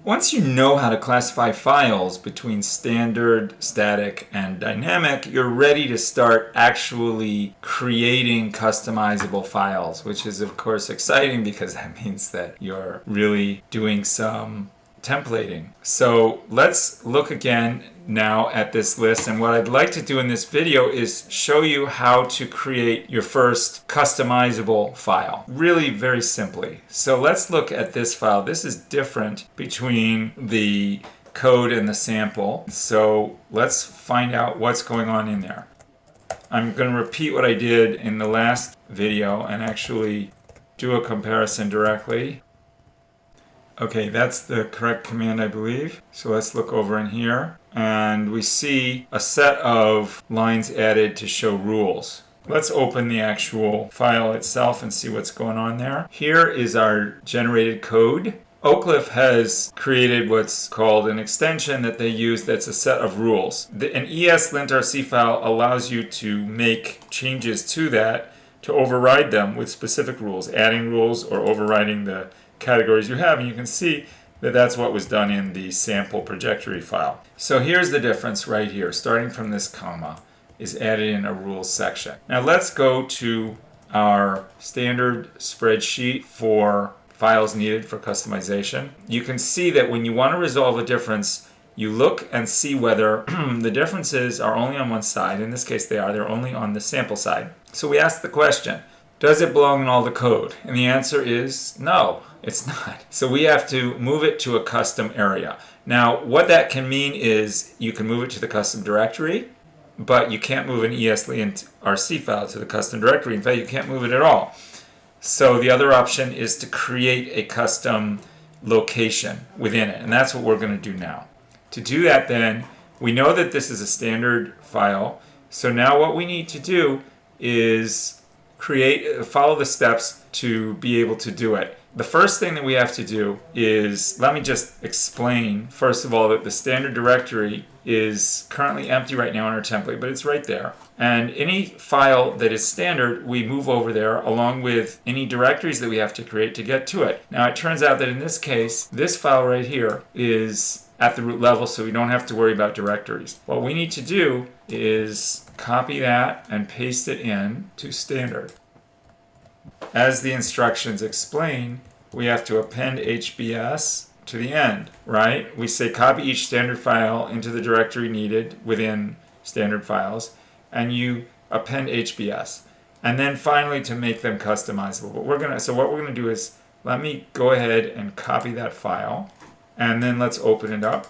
Once you know how to classify files between standard, static, and dynamic, you're ready to start actually creating customizable files, which is of course exciting because that means that you're really doing some templating. So let's look again now at this list, and what I'd like to do in this video is show you how to create your first customizable file, really very simply. So let's look at this file. This is different between the code and the sample, so let's find out what's going on in there. I'm going to repeat what I did in the last video and actually do a comparison directly. Okay, that's the correct command, I believe. So let's look over in here, and we see a set of lines added to show rules. Let's open the actual file itself and see what's going on there. Here is our generated code. Oak Cliff has created what's called an extension that they use that's a set of rules. An ESLintRC file allows you to make changes to that to override them with specific rules, adding rules or overriding the categories you have, and you can see that that's what was done in the sample trajectory file. So here's the difference right here. Starting from this comma is added in a rules section. Now let's go to our standard spreadsheet for files needed for customization. You can see that when you want to resolve a difference, you look and see whether the differences are only on one side. In this case they're only on the sample side. So we ask the question, does it belong in all the code? And the answer is no, it's not. So we have to move it to a custom area. Now, what that can mean is you can move it to the custom directory, but you can't move an ESLintRC file to the custom directory. In fact, you can't move it at all. So the other option is to create a custom location within it, and that's what we're going to do now. To do that then, we know that this is a standard file, so now what we need to do is follow the steps to be able to do it. The first thing that we have to do is, let me just explain, first of all, that the standard directory is currently empty right now in our template, but it's right there. And any file that is standard, we move over there along with any directories that we have to create to get to it. Now it turns out that in this case, this file right here is at the root level, so we don't have to worry about directories. What we need to do is copy that and paste it in to standard. As the instructions explain, we have to append HBS to the end, right? We say copy each standard file into the directory needed within standard files, and you append HBS. And then finally to make them customizable. But what we're gonna do is, let me go ahead and copy that file, and then let's open it up.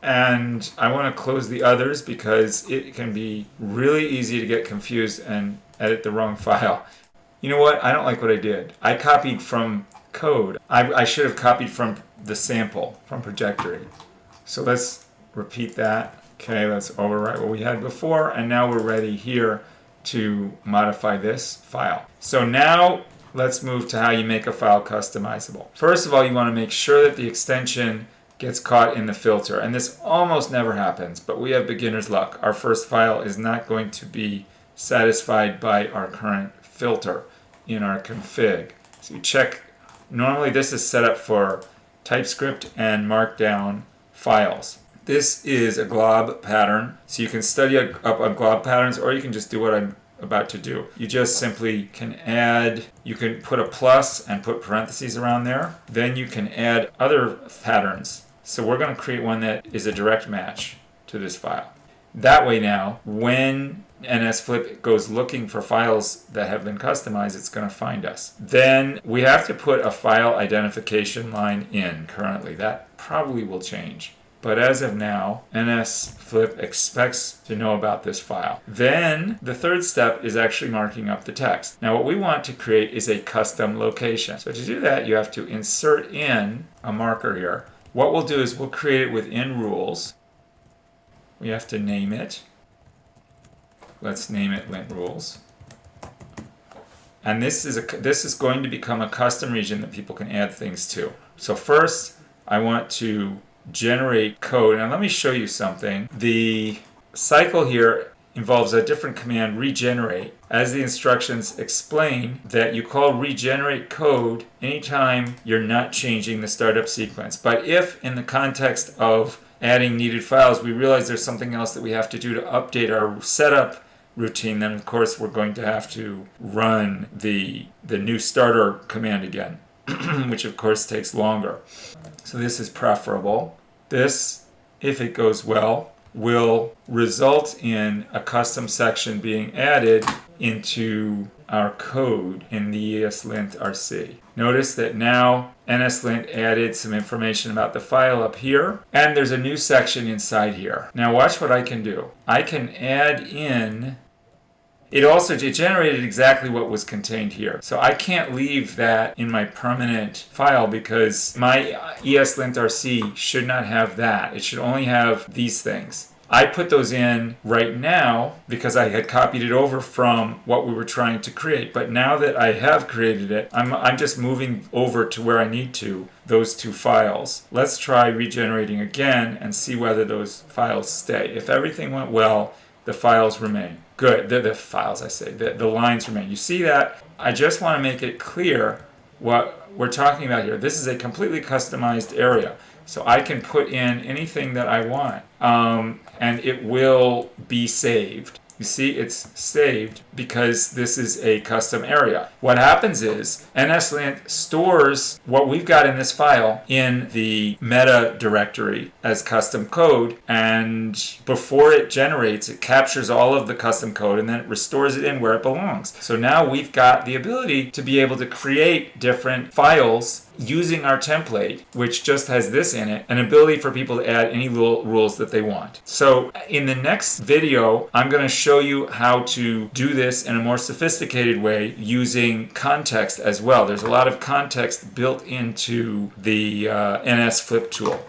And I want to close the others because it can be really easy to get confused and edit the wrong file. You know what? I don't like what I did. I copied from code. I should have copied from the sample, from trajectory. So let's repeat that. Okay, let's overwrite what we had before, and now we're ready here to modify this file. So now let's move to how you make a file customizable. First of all, you want to make sure that the extension gets caught in the filter, and this almost never happens, but we have beginner's luck. Our first file is not going to be satisfied by our current filter in our config. So you check, normally this is set up for TypeScript and Markdown files. This is a glob pattern, so you can study up on glob patterns, or you can just do what I'm about to do. You just simply can add, you can put a plus and put parentheses around there. Then you can add other patterns. So we're going to create one that is a direct match to this file. That way now, when NSFlip goes looking for files that have been customized, it's going to find us. Then we have to put a file identification line in currently. That probably will change. But as of now, NSFlip expects to know about this file. Then the third step is actually marking up the text. Now what we want to create is a custom location. So to do that, you have to insert in a marker here. What we'll do is we'll create it within rules. We have to name it. Let's name it lint rules. And this is going to become a custom region that people can add things to. So first, I want to generate code. Now let me show you something. The cycle here involves a different command, regenerate. As the instructions explain, that you call regenerate code anytime you're not changing the startup sequence. But if in the context of adding needed files, we realize there's something else that we have to do to update our setup routine, then of course we're going to have to run the new starter command again, which of course takes longer. So this is preferable. This, if it goes well, will result in a custom section being added into our code in the ESLint RC. Notice that now NSLint added some information about the file up here, and there's a new section inside here. Now watch what I can do. I can add in, it generated exactly what was contained here. So I can't leave that in my permanent file because my ESLint RC should not have that. It should only have these things. I put those in right now because I had copied it over from what we were trying to create. But now that I have created it, I'm just moving over to where I need to, those two files. Let's try regenerating again and see whether those files stay. If everything went well, the files remain. Good, the files I say, the lines remain. You see that? I just want to make it clear what we're talking about here. This is a completely customized area. So I can put in anything that I want, and it will be saved. You see, it's saved because this is a custom area. What happens is NSLint stores what we've got in this file in the meta directory as custom code, and before it generates, it captures all of the custom code and then it restores it in where it belongs. So now we've got the ability to be able to create different files using our template, which just has this in it, an ability for people to add any little rules that they want. So in the next video, I'm going to show you how to do this in a more sophisticated way using context as well. There's a lot of context built into the NSFlip tool.